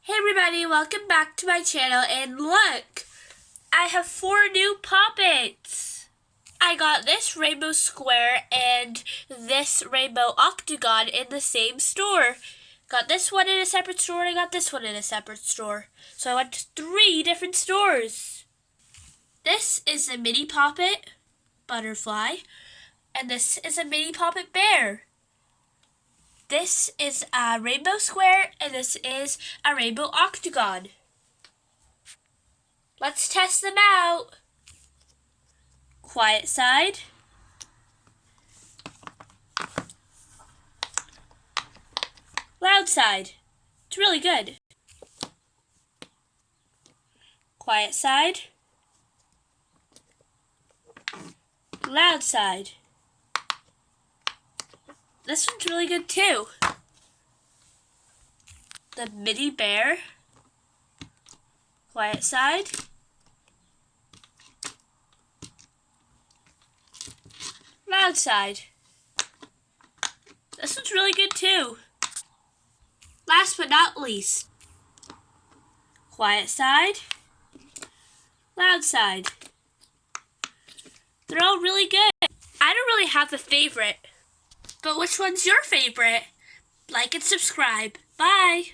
Hey everybody, welcome back to my channel, and look! I have 4 new poppets! I got this rainbow square and this rainbow octagon in the same store. Got this one in a separate store and I got this one in a separate store. So I went to 3 different stores. This is a mini poppet butterfly, and this is a mini poppet bear. This is a rainbow square, and this is a rainbow octagon. Let's test them out. Quiet side. Loud side. It's really good. Quiet side. Loud side. This one's really good too. The mini bear. Quiet side. Loud side. This one's really good too. Last but not least, quiet side. Loud side. They're all really good. I don't really have a favorite. But which one's your favorite? Like and subscribe. Bye!